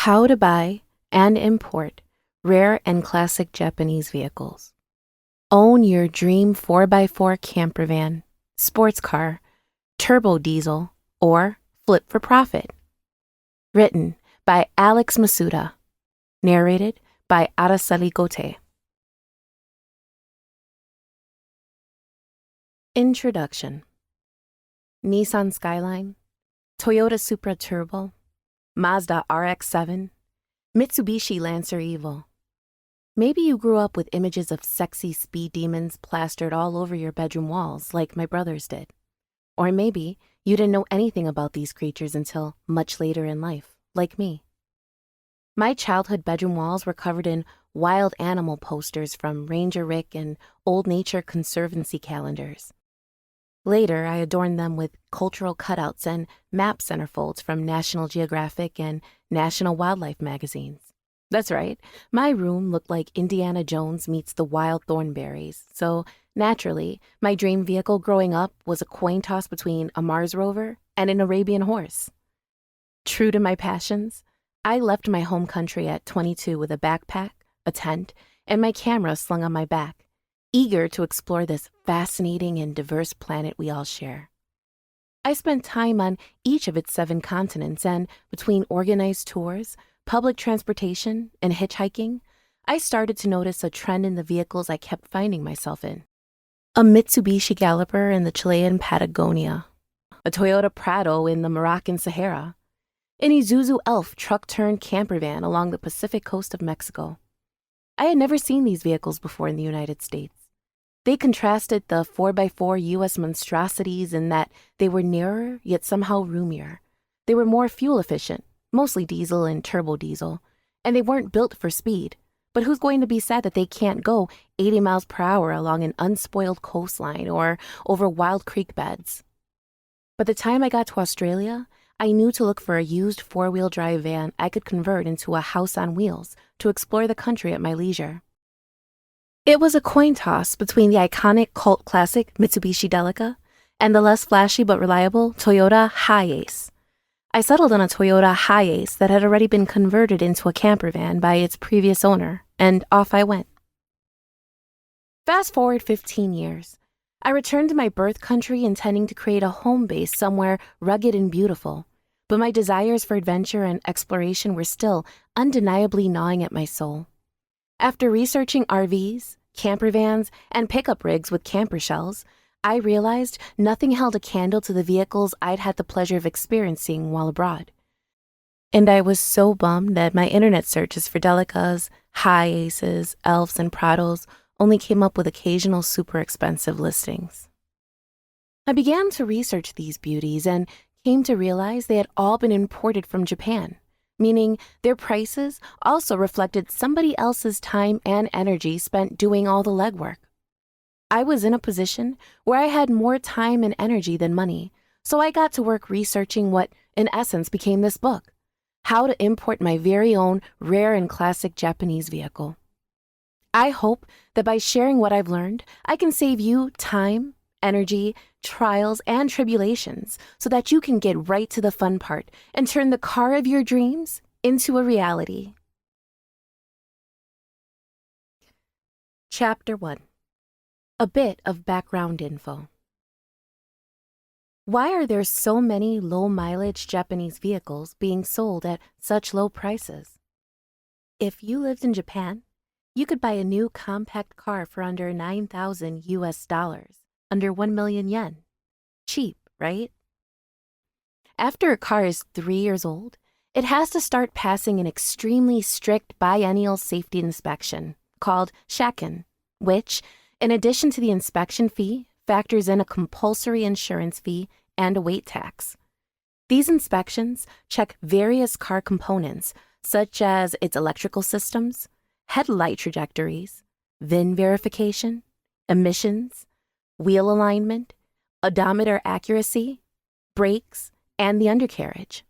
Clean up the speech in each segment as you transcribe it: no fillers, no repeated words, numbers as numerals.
How to buy and import rare and classic Japanese vehicles. Own your dream 4x4 camper van, sports car, turbo diesel, or flip for profit. Written by Alex Masuda. Narrated by Araceli Gote. Introduction. Nissan Skyline, Toyota Supra Turbo, Mazda RX-7, Mitsubishi Lancer Evo. Maybe you grew up with images of sexy speed demons plastered all over your bedroom walls like my brothers did. Or maybe you didn't know anything about these creatures until much later in life, like me. My childhood bedroom walls were covered in wild animal posters from Ranger Rick and Old Nature Conservancy calendars. Later, I adorned them with cultural cutouts and map centerfolds from National Geographic and National Wildlife magazines. That's right, my room looked like Indiana Jones meets the wild thornberries, so naturally, my dream vehicle growing up was a coin toss between a Mars rover and an Arabian horse. True to my passions, I left my home country at 22 with a backpack, a tent, and my camera slung on my back, eager to explore this fascinating and diverse planet we all share. I spent time on each of its 7 continents, and between organized tours, public transportation, and hitchhiking, I started to notice a trend in the vehicles I kept finding myself in. A Mitsubishi Galloper in the Chilean Patagonia, a Toyota Prado in the Moroccan Sahara, an Isuzu Elf truck-turned-camper van along the Pacific coast of Mexico. I had never seen these vehicles before in the United States. They contrasted the 4x4 U.S. monstrosities in that they were nearer yet somehow roomier. They were more fuel efficient, mostly diesel and turbo diesel, and they weren't built for speed. But who's going to be sad that they can't go 80 miles per hour along an unspoiled coastline or over wild creek beds? By the time I got to Australia, I knew to look for a used 4-wheel drive van I could convert into a house on wheels to explore the country at my leisure. It was a coin toss between the iconic cult classic Mitsubishi Delica and the less flashy but reliable Toyota Hiace. I settled on a Toyota Hiace that had already been converted into a camper van by its previous owner, and off I went. Fast forward 15 years. I returned to my birth country intending to create a home base somewhere rugged and beautiful, but my desires for adventure and exploration were still undeniably gnawing at my soul. After researching RVs, camper vans, and pickup rigs with camper shells, I realized nothing held a candle to the vehicles I'd had the pleasure of experiencing while abroad. And I was so bummed that my internet searches for Delicas, Hiaces, Elves, and Prados only came up with occasional super expensive listings. I began to research these beauties and came to realize they had all been imported from Japan, meaning their prices also reflected somebody else's time and energy spent doing all the legwork. I was in a position where I had more time and energy than money, so I got to work researching what, in essence, became this book, How to Import My Very Own Rare and Classic Japanese Vehicle. I hope that by sharing what I've learned, I can save you time, energy, trials, and tribulations so that you can get right to the fun part and turn the car of your dreams into a reality. Chapter 1. A bit of background info. Why are there so many low-mileage Japanese vehicles being sold at such low prices? If you lived in Japan, you could buy a new compact car for under $9,000 US, under 1 million yen. Cheap, right? After a car is 3 years old, it has to start passing an extremely strict biennial safety inspection called shaken, which, in addition to the inspection fee, factors in a compulsory insurance fee and a weight tax. These inspections check various car components, such as its electrical systems, headlight trajectories, VIN verification, emissions, wheel alignment, odometer accuracy, brakes, and the undercarriage.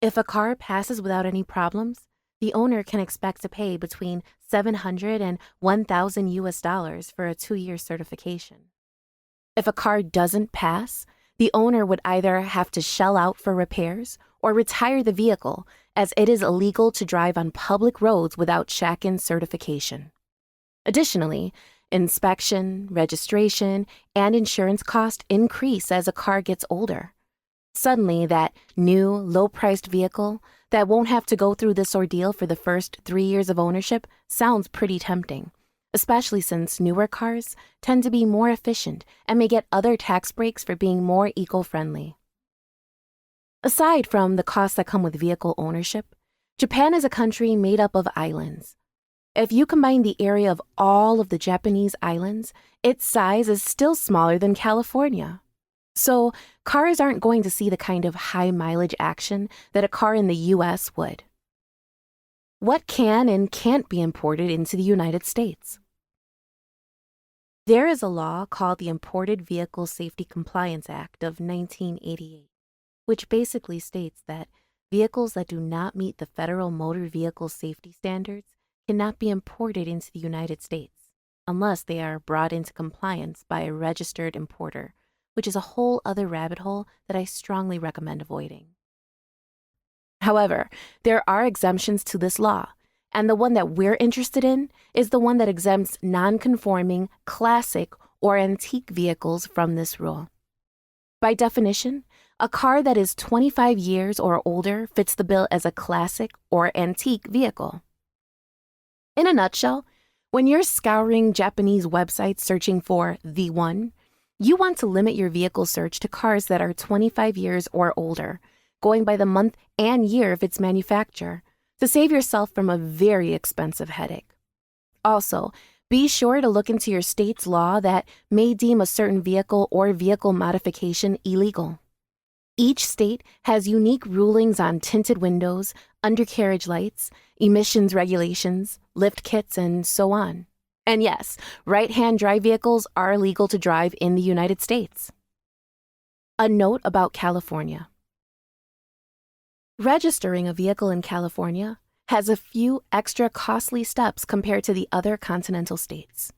If a car passes without any problems, the owner can expect to pay between $700 and $1,000 US for a 2-year certification. If a car doesn't pass, the owner would either have to shell out for repairs or retire the vehicle, as it is illegal to drive on public roads without check-in certification. Additionally, inspection, registration, and insurance costs increase as a car gets older. Suddenly, that new, low-priced vehicle that won't have to go through this ordeal for the first 3 years of ownership sounds pretty tempting, especially since newer cars tend to be more efficient and may get other tax breaks for being more eco-friendly. Aside from the costs that come with vehicle ownership, Japan is a country made up of islands. If you combine the area of all of the Japanese islands, its size is still smaller than California. So, cars aren't going to see the kind of high-mileage action that a car in the U.S. would. What can and can't be imported into the United States? There is a law called the Imported Vehicle Safety Compliance Act of 1988, which basically states that vehicles that do not meet the federal motor vehicle safety standards cannot be imported into the United States unless they are brought into compliance by a registered importer, which is a whole other rabbit hole that I strongly recommend avoiding. However, there are exemptions to this law, and the one that we're interested in is the one that exempts non-conforming, classic, or antique vehicles from this rule. By definition, a car that is 25 years or older fits the bill as a classic or antique vehicle. In a nutshell, when you're scouring Japanese websites searching for the one, you want to limit your vehicle search to cars that are 25 years or older, going by the month and year of its manufacture, to save yourself from a very expensive headache. Also, be sure to look into your state's law that may deem a certain vehicle or vehicle modification illegal. Each state has unique rulings on tinted windows, undercarriage lights, emissions regulations, lift kits, and so on. And yes, right-hand drive vehicles are legal to drive in the United States. A note about California. Registering a vehicle in California has a few extra costly steps compared to the other continental states.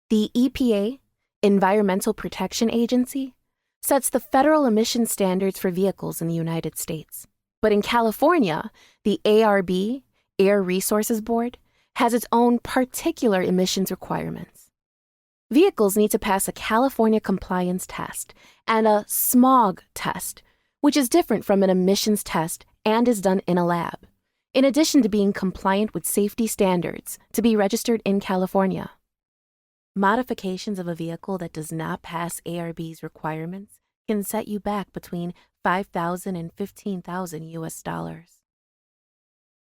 The EPA, Environmental Protection Agency, sets the federal emission standards for vehicles in the United States. But in California, the ARB, Air Resources Board, has its own particular emissions requirements. Vehicles need to pass a California compliance test and a smog test, which is different from an emissions test and is done in a lab, in addition to being compliant with safety standards to be registered in California. Modifications of a vehicle that does not pass ARB's requirements can set you back between $5,000 and $15,000 US.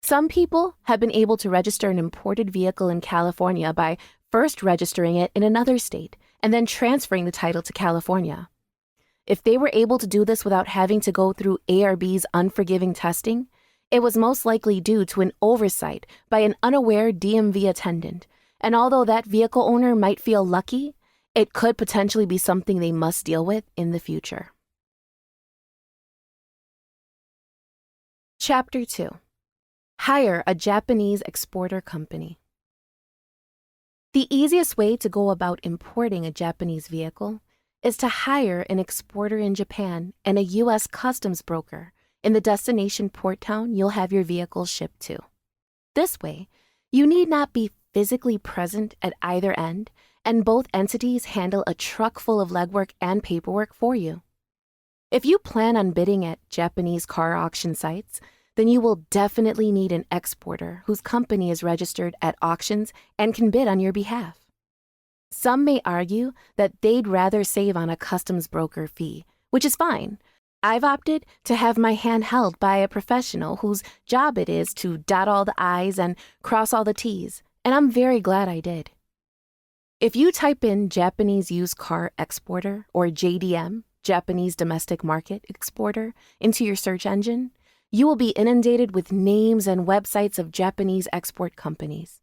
Some people have been able to register an imported vehicle in California by first registering it in another state and then transferring the title to California. If they were able to do this without having to go through ARB's unforgiving testing, it was most likely due to an oversight by an unaware DMV attendant, and although that vehicle owner might feel lucky, it could potentially be something they must deal with in the future. Chapter 2. Hire a Japanese exporter company. The easiest way to go about importing a Japanese vehicle is to hire an exporter in Japan and a U.S. customs broker in the destination port town you'll have your vehicle shipped to. This way, you need not be physically present at either end, and both entities handle a truck full of legwork and paperwork for you. If you plan on bidding at Japanese car auction sites, then you will definitely need an exporter whose company is registered at auctions and can bid on your behalf. Some may argue that they'd rather save on a customs broker fee, which is fine. I've opted to have my hand held by a professional whose job it is to dot all the I's and cross all the T's, and I'm very glad I did. If you type in Japanese Used Car Exporter or JDM, Japanese Domestic Market Exporter, into your search engine, you will be inundated with names and websites of Japanese export companies.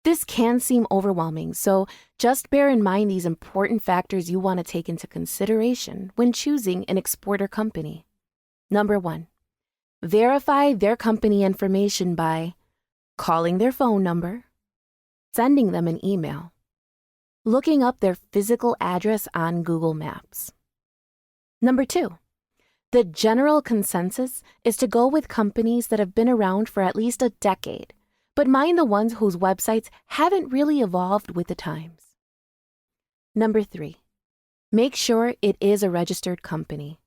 This can seem overwhelming, so just bear in mind these important factors you want to take into consideration when choosing an exporter company. Number 1, verify their company information by calling their phone number, sending them an email, looking up their physical address on Google Maps. Number 2, The general consensus is to go with companies that have been around for at least a decade, but mind the ones whose websites haven't really evolved with the times. Number 3, make sure it is a registered company.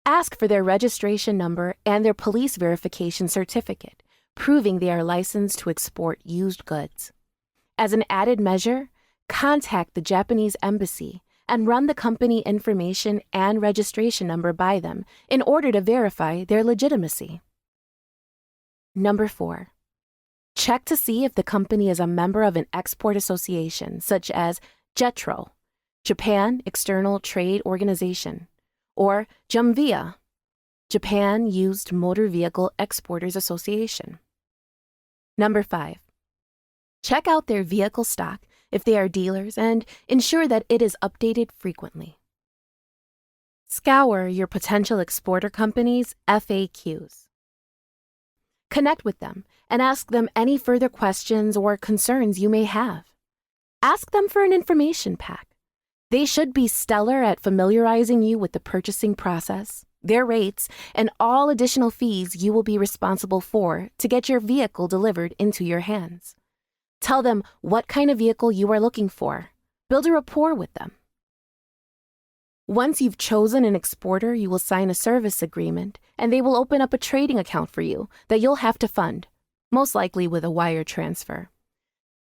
Ask for their registration number and their police verification certificate, proving they are licensed to export used goods. As an added measure, contact the Japanese embassy and run the company information and registration number by them in order to verify their legitimacy. Number 4, check to see if the company is a member of an export association such as JETRO, Japan External Trade Organization, or JUMVIA, Japan Used Motor Vehicle Exporters Association. Number 5, check out their vehicle stock if they are dealers and ensure that it is updated frequently. Scour your potential exporter company's FAQs. Connect with them and ask them any further questions or concerns you may have. Ask them for an information pack. They should be stellar at familiarizing you with the purchasing process, their rates, and all additional fees you will be responsible for to get your vehicle delivered into your hands. Tell them what kind of vehicle you are looking for. Build a rapport with them. Once you've chosen an exporter, you will sign a service agreement, and they will open up a trading account for you that you'll have to fund, most likely with a wire transfer.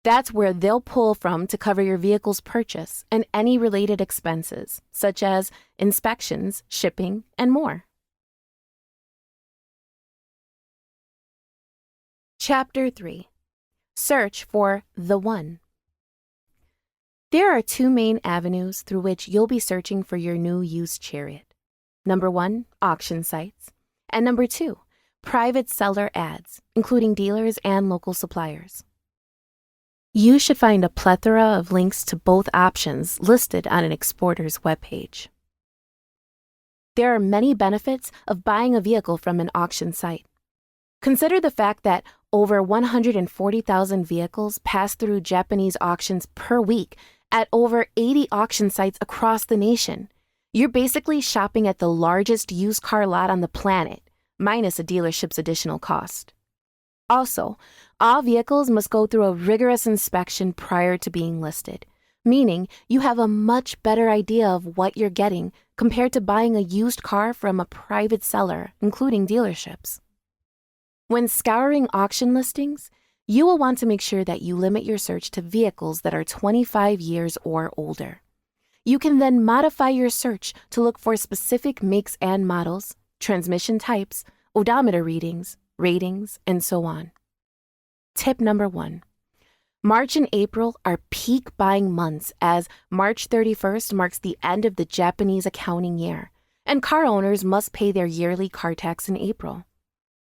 That's where they'll pull from to cover your vehicle's purchase and any related expenses, such as inspections, shipping, and more. Chapter 3. Search for the one. There are 2 main avenues through which you'll be searching for your new used chariot. Number 1, auction sites, and number 2, private seller ads, including dealers and local suppliers. You should find a plethora of links to both options listed on an exporter's webpage. There are many benefits of buying a vehicle from an auction site. Consider the fact that over 140,000 vehicles pass through Japanese auctions per week at over 80 auction sites across the nation. You're basically shopping at the largest used car lot on the planet, minus a dealership's additional cost. Also, all vehicles must go through a rigorous inspection prior to being listed, meaning you have a much better idea of what you're getting compared to buying a used car from a private seller, including dealerships. When scouring auction listings, you will want to make sure that you limit your search to vehicles that are 25 years or older. You can then modify your search to look for specific makes and models, transmission types, odometer readings, ratings, and so on. Tip number 1. March and April are peak buying months as March 31st marks the end of the Japanese accounting year, and car owners must pay their yearly car tax in April.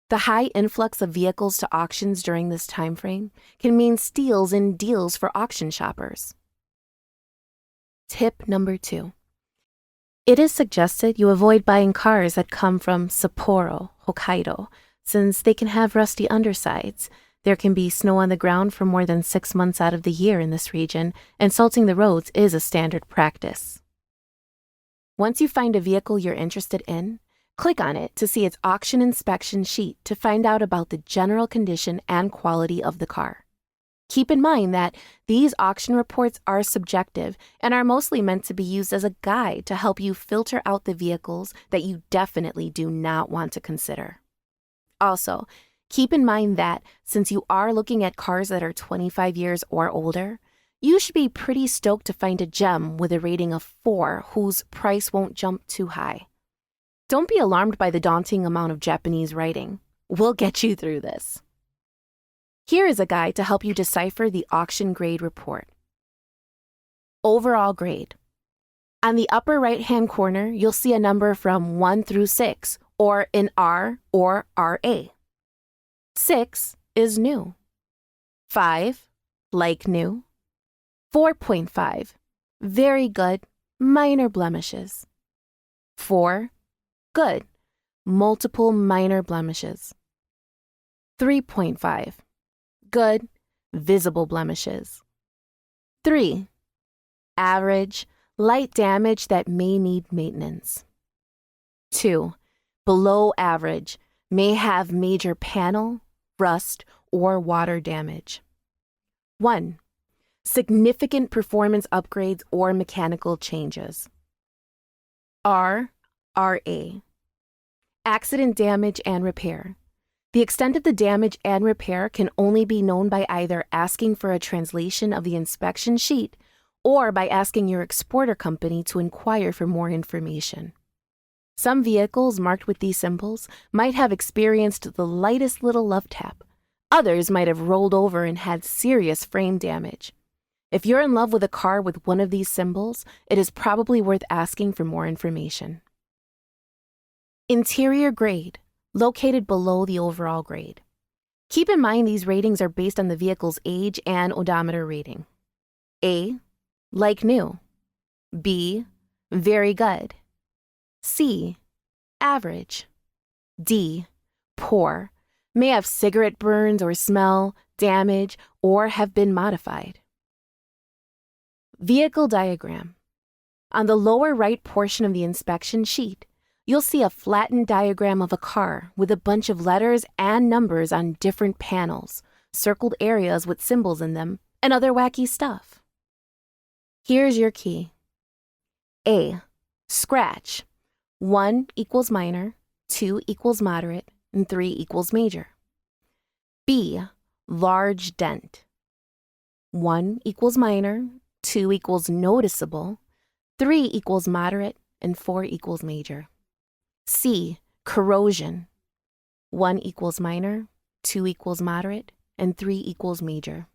The high influx of vehicles to auctions during this time frame can mean steals and deals for auction shoppers. Tip number 2. It is suggested you avoid buying cars that come from Sapporo, Hokkaido, since they can have rusty undersides. There can be snow on the ground for more than 6 months out of the year in this region, and salting the roads is a standard practice. Once you find a vehicle you're interested in, click on it to see its auction inspection sheet to find out about the general condition and quality of the car. Keep in mind that these auction reports are subjective and are mostly meant to be used as a guide to help you filter out the vehicles that you definitely do not want to consider. Also, keep in mind that since you are looking at cars that are 25 years or older, you should be pretty stoked to find a gem with a rating of 4 whose price won't jump too high. Don't be alarmed by the daunting amount of Japanese writing. We'll get you through this. Here is a guide to help you decipher the auction grade report. Overall grade. On the upper right-hand corner, you'll see a number from 1 through 6, or in R or RA. 6 is new. 5, like new. 4.5, very good, minor blemishes. 4, good, multiple minor blemishes. 3.5, good, visible blemishes. 3, average, light damage that may need maintenance. 2, below average, may have major panel, rust, or water damage. 1. Significant performance upgrades or mechanical changes. RA. Accident damage and repair. The extent of the damage and repair can only be known by either asking for a translation of the inspection sheet or by asking your exporter company to inquire for more information. Some vehicles marked with these symbols might have experienced the lightest little love tap. Others might have rolled over and had serious frame damage. If you're in love with a car with one of these symbols, it is probably worth asking for more information. Interior grade, located below the overall grade. Keep in mind these ratings are based on the vehicle's age and odometer rating. A, like new. B, very good. C, average. D, poor, may have cigarette burns or smell, damage, or have been modified. Vehicle diagram. On the lower right portion of the inspection sheet, you'll see a flattened diagram of a car with a bunch of letters and numbers on different panels, circled areas with symbols in them, and other wacky stuff. Here's your key. A, scratch. 1 equals minor, 2 equals moderate, and 3 equals major. B, large dent. 1 equals minor, 2 equals noticeable, 3 equals moderate, and 4 equals major. C, corrosion. 1 equals minor, 2 equals moderate, and 3 equals major.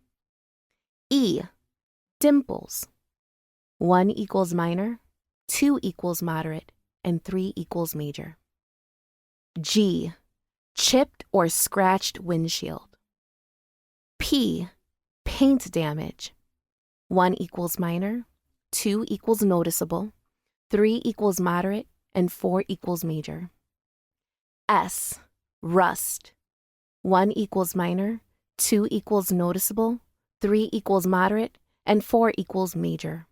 E, dimples. 1 equals minor, 2 equals moderate, and 3 equals major. G, chipped or scratched windshield. P, paint damage. 1 equals minor, 2 equals noticeable, 3 equals moderate, and 4 equals major. S, rust. 1 equals minor, 2 equals noticeable, 3 equals moderate, and 4 equals major.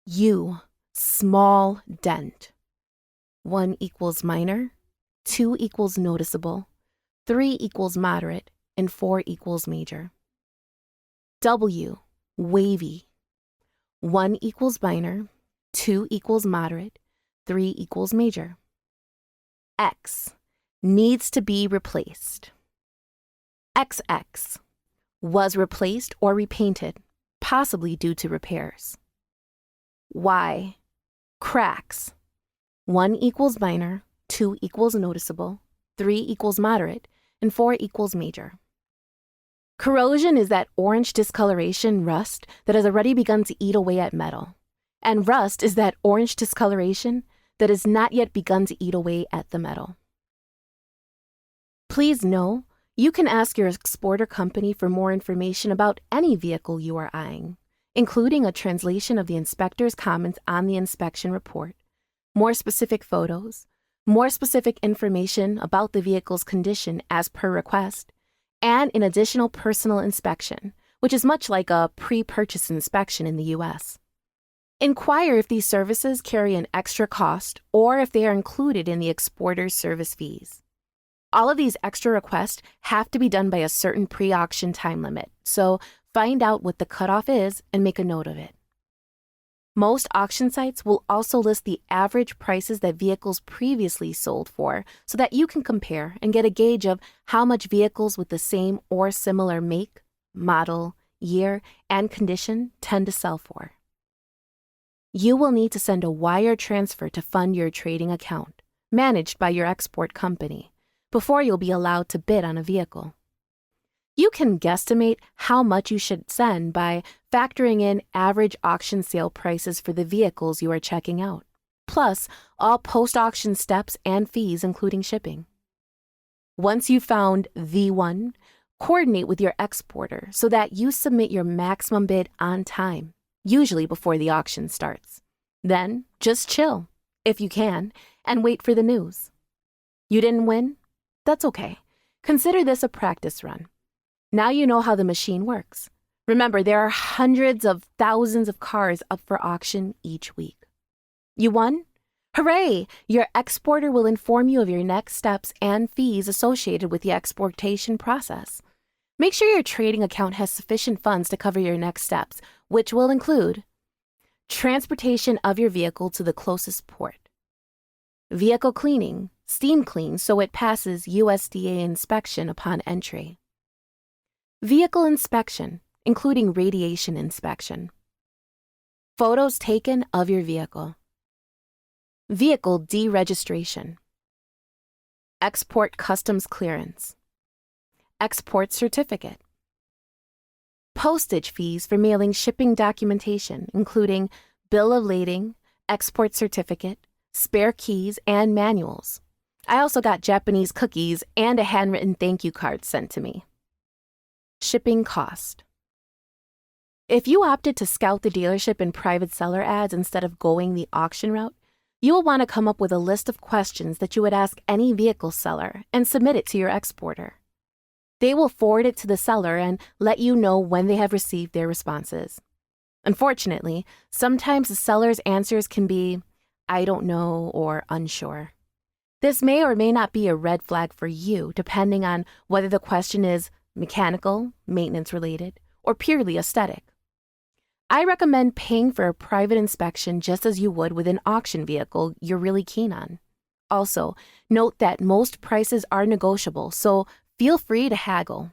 U, small dent. 1 equals minor, 2 equals noticeable, 3 equals moderate, and 4 equals major. W, wavy. 1 equals minor, 2 equals moderate, 3 equals major. X, needs to be replaced. XX, was replaced or repainted, possibly due to repairs. Y, cracks. 1 equals minor, 2 equals noticeable, 3 equals moderate, and 4 equals major. Corrosion is that orange discoloration, rust, that has already begun to eat away at metal. And rust is that orange discoloration that has not yet begun to eat away at the metal. Please know, you can ask your exporter company for more information about any vehicle you are eyeing, including a translation of the inspector's comments on the inspection report, more specific photos, more specific information about the vehicle's condition as per request, and an additional personal inspection, which is much like a pre-purchase inspection in the U.S. Inquire if these services carry an extra cost or if they are included in the exporter's service fees. All of these extra requests have to be done by a certain pre-auction time limit, so find out what the cutoff is and make a note of it. Most auction sites will also list the average prices that vehicles previously sold for so that you can compare and get a gauge of how much vehicles with the same or similar make, model, year, and condition tend to sell for. You will need to send a wire transfer to fund your trading account, managed by your export company, before you'll be allowed to bid on a vehicle. You can guesstimate how much you should send by factoring in average auction sale prices for the vehicles you are checking out, plus all post-auction steps and fees including shipping. Once you've found the one, coordinate with your exporter so that you submit your maximum bid on time, usually before the auction starts. Then just chill, if you can, and wait for the news. You didn't win? That's okay. Consider this a practice run. Now you know how the machine works. Remember, there are hundreds of thousands of cars up for auction each week. You won? Hooray! Your exporter will inform you of your next steps and fees associated with the exportation process. Make sure your trading account has sufficient funds to cover your next steps, which will include transportation of your vehicle to the closest port, vehicle cleaning, steam clean so it passes USDA inspection upon entry, vehicle inspection, including radiation inspection, photos taken of your vehicle, vehicle deregistration, export customs clearance, export certificate, postage fees for mailing shipping documentation, including bill of lading, export certificate, spare keys, and manuals. I also got Japanese cookies and a handwritten thank you card sent to me. Shipping cost. If you opted to scout the dealership in private seller ads instead of going the auction route, you will want to come up with a list of questions that you would ask any vehicle seller and submit it to your exporter. They will forward it to the seller and let you know when they have received their responses. Unfortunately, sometimes the seller's answers can be, I don't know, or unsure. This may or may not be a red flag for you, depending on whether the question is mechanical, maintenance-related, or purely aesthetic. I recommend paying for a private inspection just as you would with an auction vehicle you're really keen on. Also, note that most prices are negotiable, so feel free to haggle.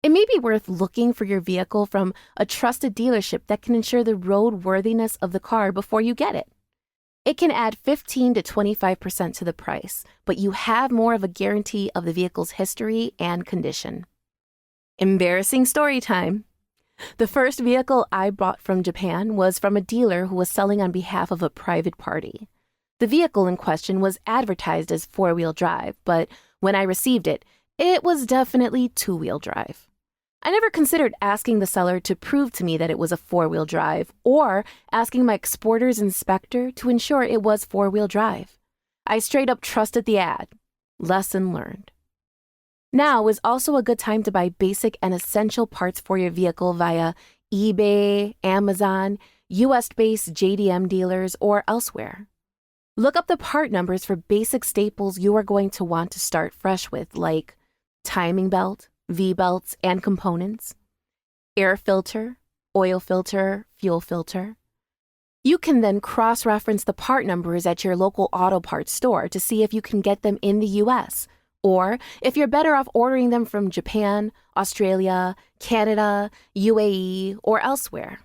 It may be worth looking for your vehicle from a trusted dealership that can ensure the roadworthiness of the car before you get it. It can add 15 to 25% to the price, but you have more of a guarantee of the vehicle's history and condition. Embarrassing story time. The first vehicle I bought from Japan was from a dealer who was selling on behalf of a private party. The vehicle in question was advertised as four-wheel drive, but when I received it, it was definitely two-wheel drive. I never considered asking the seller to prove to me that it was a four-wheel drive or asking my exporter's inspector to ensure it was four-wheel drive. I straight up trusted the ad. Lesson learned. Now is also a good time to buy basic and essential parts for your vehicle via eBay, Amazon, US-based JDM dealers, or elsewhere. Look up the part numbers for basic staples you are going to want to start fresh with, like timing belt, V-belts, and components, air filter, oil filter, fuel filter. You can then cross-reference the part numbers at your local auto parts store to see if you can get them in the US, or if you're better off ordering them from Japan, Australia, Canada, UAE, or elsewhere.